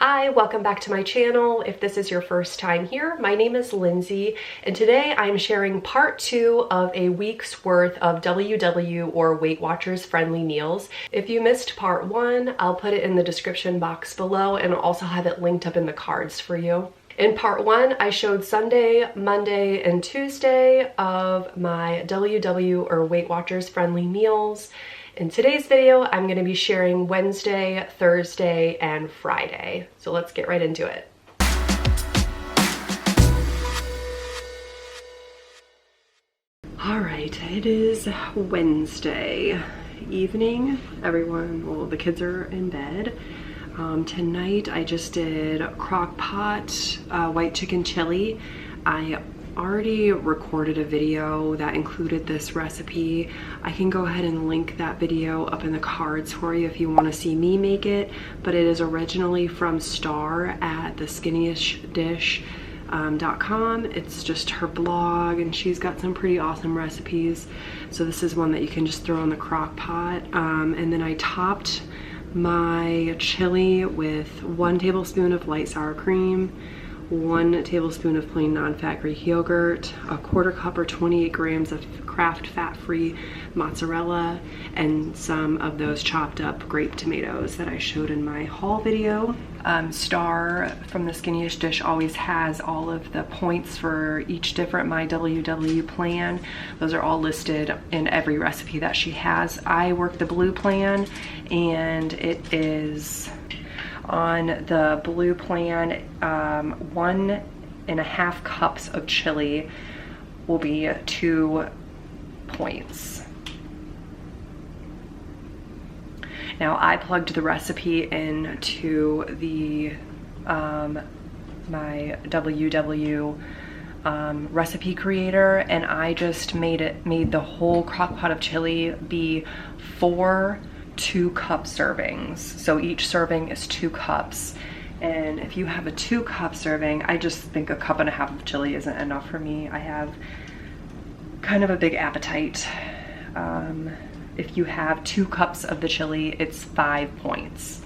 Hi, welcome back to my channel. If this is your first time here, my name is Lindsay, and today I'm sharing part 2 of a week's worth of WW or Weight Watchers friendly meals. If you missed part 1, I'll put it in the description box below and I'll also have it linked up in the cards for you. In part 1, I showed Sunday, Monday, and Tuesday of my WW or Weight Watchers friendly meals. In today's video, I'm going to be sharing Wednesday, Thursday, and Friday. So let's get right into it. All right, it is Wednesday evening. Well, the kids are in bed. Tonight I just did crock pot white chicken chili. I already recorded a video that included this recipe. I can go ahead and link that video up in the cards for you if you want to see me make it, but it is originally from Star at theskinniestdish.com. It's just her blog and she's got some pretty awesome recipes. So this is one that you can just throw in the crock pot. And then I topped my chili with 1 tablespoon of light sour cream, 1 tablespoon of plain non-fat Greek yogurt, 1/4 cup or 28 grams of Kraft fat-free mozzarella, and some of those chopped up grape tomatoes that I showed in my haul video. Star from the Skinniest Dish always has all of the points for each different My WW plan. Those are all listed in every recipe that she has. I work the blue plan, and it is on the blue plan, 1.5 cups of chili will be 2 points. Now I plugged the recipe into the my WW recipe creator, and I just made the whole crock pot of chili be 4 2-cup servings. So each serving is 2 cups. And if you have a 2-cup serving, I just think 1.5 cups of chili isn't enough for me. I have kind of a big appetite. If you have 2 cups of the chili, it's 5 points.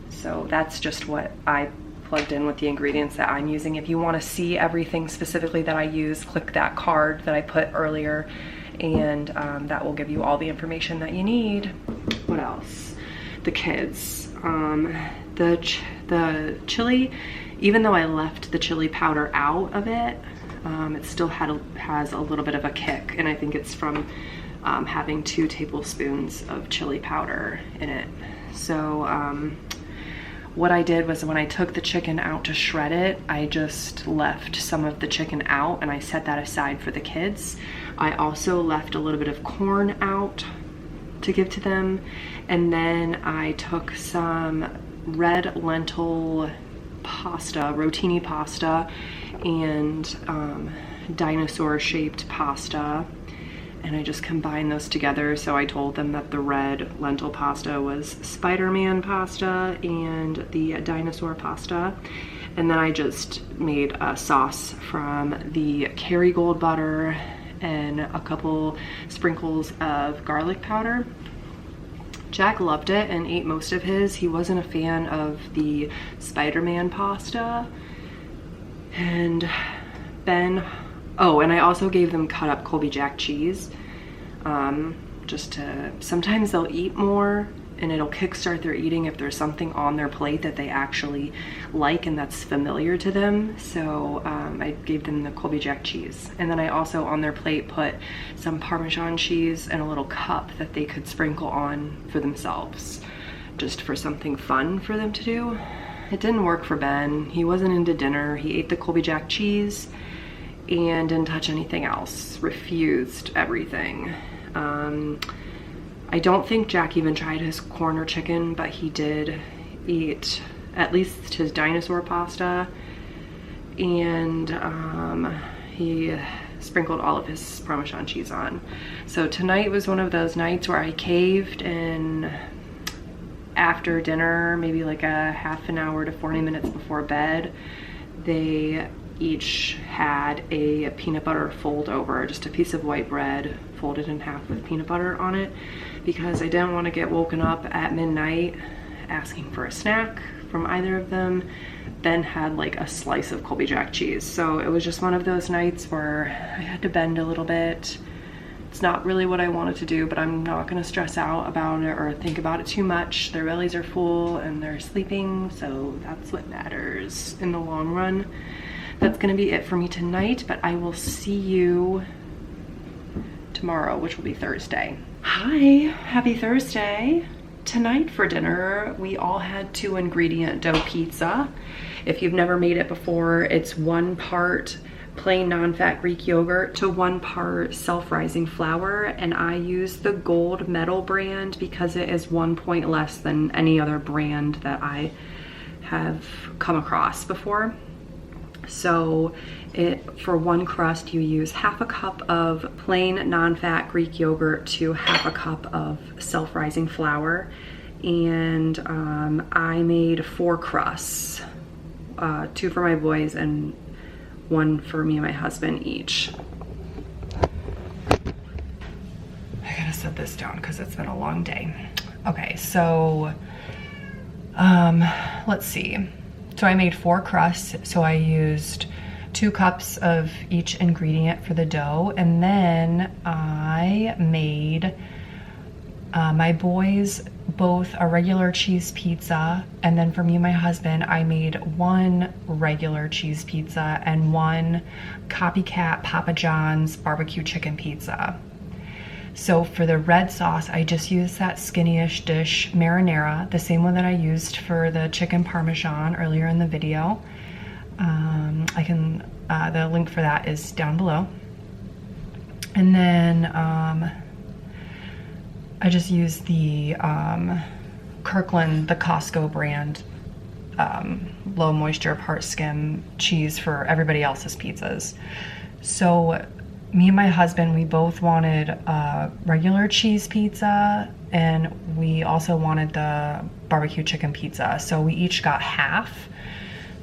So that's just what I plugged in with the ingredients that I'm using. If you want to see everything specifically that I use, click that card that I put earlier, and that will give you all the information that you need. What else? The kids. The chili, even though I left the chili powder out of it, it still has a little bit of a kick, and I think it's from having 2 tablespoons of chili powder in it. So what I did was, when I took the chicken out to shred it, I just left some of the chicken out and I set that aside for the kids. I also left a little bit of corn out to give to them, and then I took some red lentil pasta, rotini pasta, and dinosaur shaped pasta, and I just combined those together. So I told them that the red lentil pasta was Spider-Man pasta and the dinosaur pasta. And then I just made a sauce from the Kerrygold butter and a couple sprinkles of garlic powder. Jack loved it and ate most of his. He wasn't a fan of the Spider-Man pasta. And Ben, oh, and I also gave them cut up Colby Jack cheese. Sometimes they'll eat more and it'll kickstart their eating if there's something on their plate that they actually like and that's familiar to them. So I gave them the Colby Jack cheese. And then I also on their plate put some Parmesan cheese and a little cup that they could sprinkle on for themselves, just for something fun for them to do. It didn't work for Ben. He wasn't into dinner. He ate the Colby Jack cheese and didn't touch anything else. Refused everything. I don't think Jack even tried his corn or chicken, but he did eat at least his dinosaur pasta, and he sprinkled all of his Parmesan cheese on. So tonight was one of those nights where I caved, and after dinner, maybe like a half an hour to 40 minutes before bed, they each had a peanut butter fold over, just a piece of white bread folded in half with peanut butter on it, because I didn't want to get woken up at midnight asking for a snack from either of them, then had like a slice of Colby Jack cheese. So it was just one of those nights where I had to bend a little bit. It's not really what I wanted to do, but I'm not gonna stress out about it or think about it too much. Their bellies are full and they're sleeping, so that's what matters in the long run. That's gonna be it for me tonight, but I will see you tomorrow, which will be Thursday. Hi, happy Thursday. Tonight for dinner, we all had 2 ingredient dough pizza. If you've never made it before, it's 1 part plain non-fat Greek yogurt to 1 part self-rising flour, and I use the Gold Medal brand because it is 1 point less than any other brand that I have come across before. So for 1 crust, you use 1/2 cup of plain non-fat Greek yogurt to 1/2 cup of self-rising flour. And I made 4 crusts, 2 for my boys and 1 for me and my husband each. I gotta set this down because it's been a long day. Okay, so let's see. So I made 4 crusts, so I used 2 cups of each ingredient for the dough, and then I made my boys both a regular cheese pizza, and then for me and my husband, I made 1 regular cheese pizza and 1 copycat Papa John's barbecue chicken pizza. So for the red sauce, I just used that Skinny-ish dish marinara, the same one that I used for the chicken parmesan earlier in the video. The link for that is down below. And then I just used the Kirkland, the Costco brand, low moisture part skim cheese for everybody else's pizzas. So me and my husband, we both wanted a regular cheese pizza, and we also wanted the barbecue chicken pizza. So we each got half.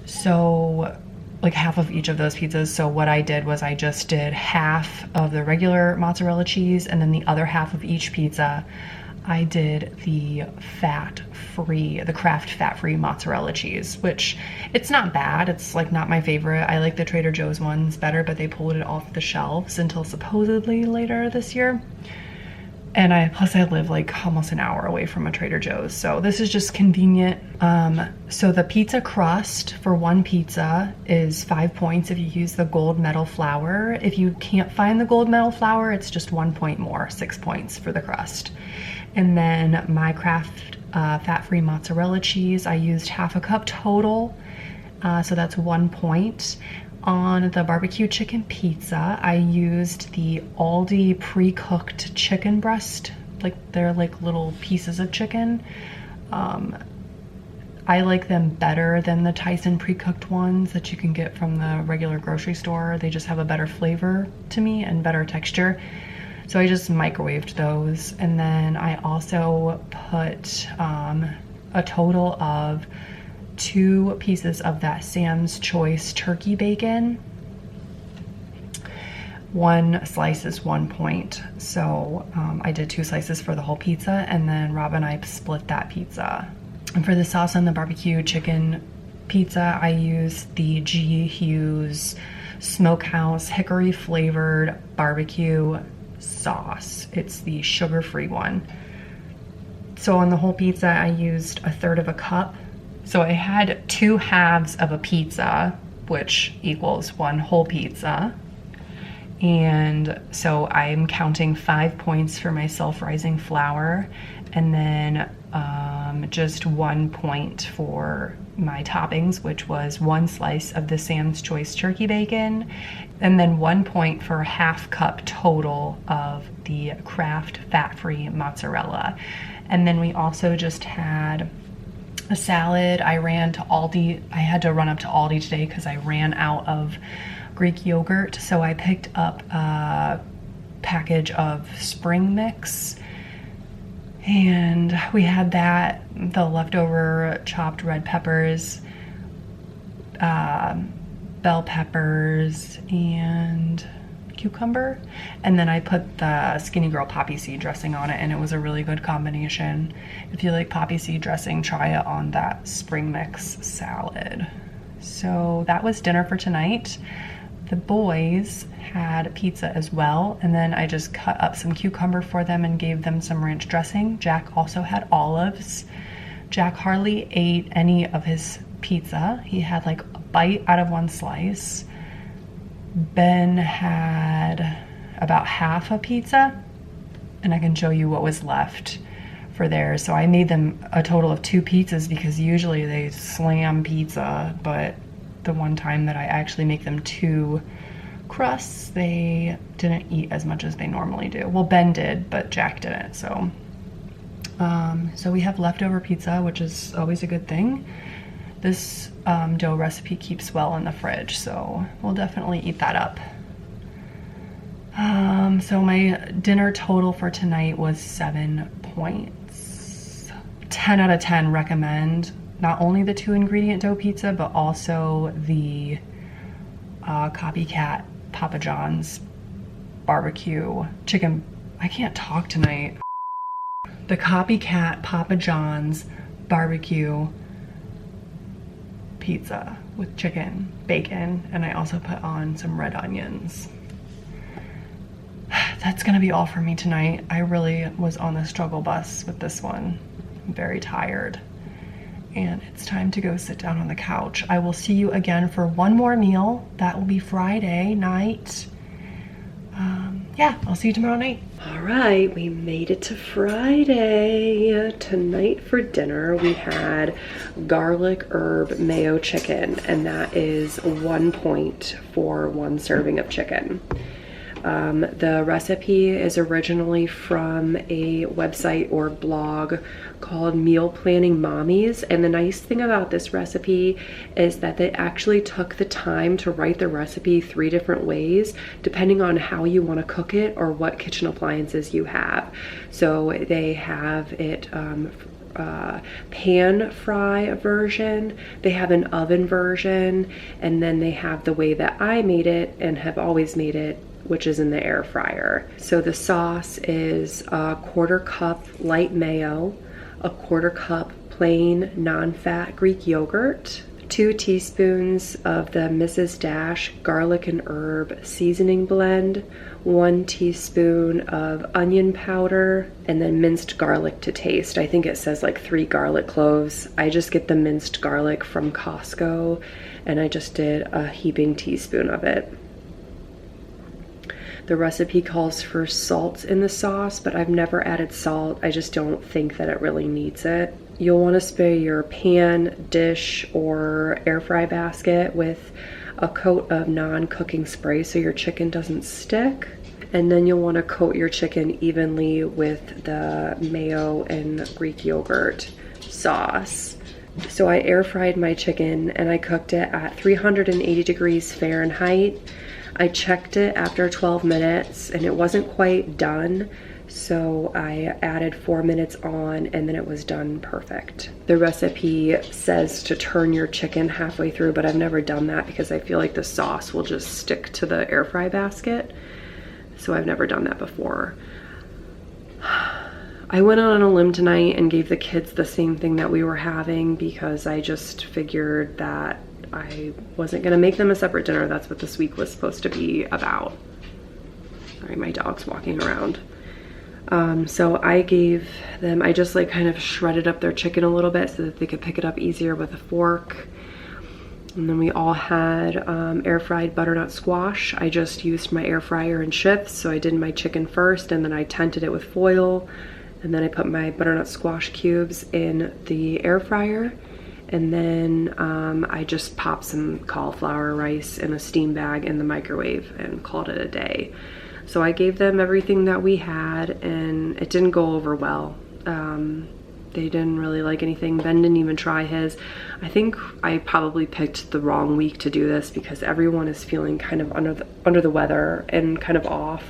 So like half of each of those pizzas. So what I did was I just did half of the regular mozzarella cheese, and then the other half of each pizza, I did the fat-free, the Kraft fat-free mozzarella cheese, which it's not bad. It's like not my favorite. I like the Trader Joe's ones better, but they pulled it off the shelves until supposedly later this year. And plus I live like almost an hour away from a Trader Joe's, so this is just convenient. So the pizza crust for 1 pizza is 5 points if you use the Gold Medal flour. If you can't find the Gold Medal flour, it's just 1 point more, 6 points for the crust. And then my Kraft fat-free mozzarella cheese, I used 1/2 cup total, so that's 1 point. On the barbecue chicken pizza, I used the Aldi pre-cooked chicken breast. Like they're like little pieces of chicken. I like them better than the Tyson pre-cooked ones that you can get from the regular grocery store. They just have a better flavor to me and better texture. So I just microwaved those. And then I also put a total of 2 pieces of that Sam's Choice turkey bacon. 1 slice is 1 point. So I did 2 slices for the whole pizza, and then Rob and I split that pizza. And for the sauce on the barbecue chicken pizza, I used the G Hughes Smokehouse hickory flavored barbecue sauce. It's the sugar-free one. So on the whole pizza, I used 1/3 cup. So I had 2 halves of a pizza, which equals 1 whole pizza. And so I'm counting 5 points for my self-rising flour, and then just 1 point for my toppings, which was 1 slice of the Sam's Choice turkey bacon, and then 1 point for 1/2 cup total of the Kraft fat-free mozzarella. And then we also just had a salad. I ran to Aldi. I had to run up to Aldi today because I ran out of Greek yogurt. So I picked up a package of spring mix, and we had that, the leftover chopped red peppers, bell peppers, and cucumber, and then I put the Skinny Girl poppy seed dressing on it, and it was a really good combination. If you like poppy seed dressing, try it on that spring mix salad. So that was dinner for tonight. The boys had pizza as well, and then I just cut up some cucumber for them and gave them some ranch dressing. Jack also had olives. Jack hardly ate any of his pizza. He had like a bite out of one slice. Ben had about half a pizza, and I can show you what was left for theirs. So I made them a total of 2 pizzas because usually they slam pizza, but the one time that I actually make them 2 crusts, they didn't eat as much as they normally do. Well, Ben did, but Jack didn't. So we have leftover pizza, which is always a good thing. This dough recipe keeps well in the fridge, so we'll definitely eat that up. So my dinner total for tonight was 7 points. 10 out of 10 recommend. Not only the 2-ingredient dough pizza, but also the copycat Papa John's barbecue chicken. I can't talk tonight. The copycat Papa John's barbecue pizza with chicken, bacon, and I also put on some red onions. That's gonna be all for me tonight. I really was on the struggle bus with this one. I'm very tired. And it's time to go sit down on the couch. I will see you again for one more meal. That will be Friday night. Yeah, I'll see you tomorrow night. All right, we made it to Friday. Tonight for dinner, we had garlic herb mayo chicken, and that is 1 point for 1 serving of chicken. The recipe is originally from a website or blog called Meal Planning Mommies, and the nice thing about this recipe is that they actually took the time to write the recipe 3 different ways depending on how you want to cook it or what kitchen appliances you have. So they have it pan fry version, they have an oven version, and then they have the way that I made it and have always made it, which is in the air fryer. So the sauce is a 1/4 cup light mayo, a 1/4 cup plain non-fat Greek yogurt, 2 teaspoons of the Mrs. Dash garlic and herb seasoning blend, 1 teaspoon of onion powder, and then minced garlic to taste. I think it says like 3 garlic cloves. I just get the minced garlic from Costco, and I just did a heaping teaspoon of it. The recipe calls for salt in the sauce, but I've never added salt. I just don't think that it really needs it. You'll want to spray your pan, dish, or air fry basket with a coat of non-cooking spray so your chicken doesn't stick. And then you'll want to coat your chicken evenly with the mayo and Greek yogurt sauce. So I air fried my chicken and I cooked it at 380 degrees Fahrenheit. I checked it after 12 minutes and it wasn't quite done, so I added 4 minutes on and then it was done perfect. The recipe says to turn your chicken halfway through, but I've never done that because I feel like the sauce will just stick to the air fry basket, so I've never done that before. I went on a limb tonight and gave the kids the same thing that we were having because I just figured that I wasn't gonna make them a separate dinner. That's what this week was supposed to be about. Sorry, my dog's walking around. So I gave them, I just like kind of shredded up their chicken a little bit so that they could pick it up easier with a fork. And then we all had air fried butternut squash. I just used my air fryer in shifts. So I did my chicken first and then I tented it with foil. And then I put my butternut squash cubes in the air fryer. And then I just popped some cauliflower rice in a steam bag in the microwave and called it a day. So I gave them everything that we had and it didn't go over well. They didn't really like anything. Ben didn't even try his. I think I probably picked the wrong week to do this because everyone is feeling kind of under the weather and kind of off.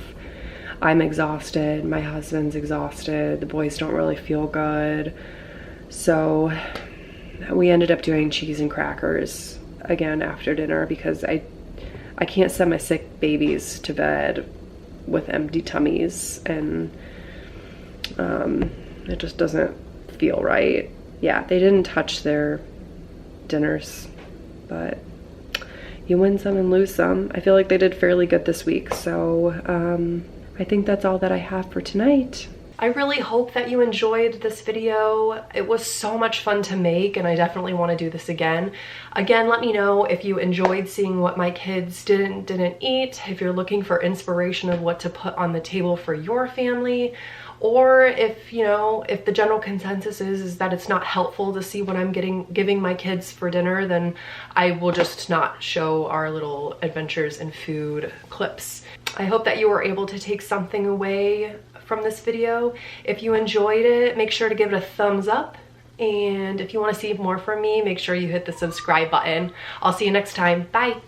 I'm exhausted, my husband's exhausted, the boys don't really feel good. So we ended up doing cheese and crackers again after dinner because I I can't send my sick babies to bed with empty tummies, and it just doesn't feel right. Yeah, they didn't touch their dinners, but you win some and lose some. I feel like they did fairly good this week, so I think that's all that I have for tonight. I really hope that you enjoyed this video. It was so much fun to make, and I definitely want to do this again. Again, let me know if you enjoyed seeing what my kids didn't eat, if you're looking for inspiration of what to put on the table for your family, or if, you know, if the general consensus is that it's not helpful to see what I'm giving my kids for dinner, then I will just not show our little adventures in food clips. I hope that you were able to take something away from this video. If you enjoyed it, make sure to give it a thumbs up. And if you want to see more from me, make sure you hit the subscribe button. I'll see you next time. Bye.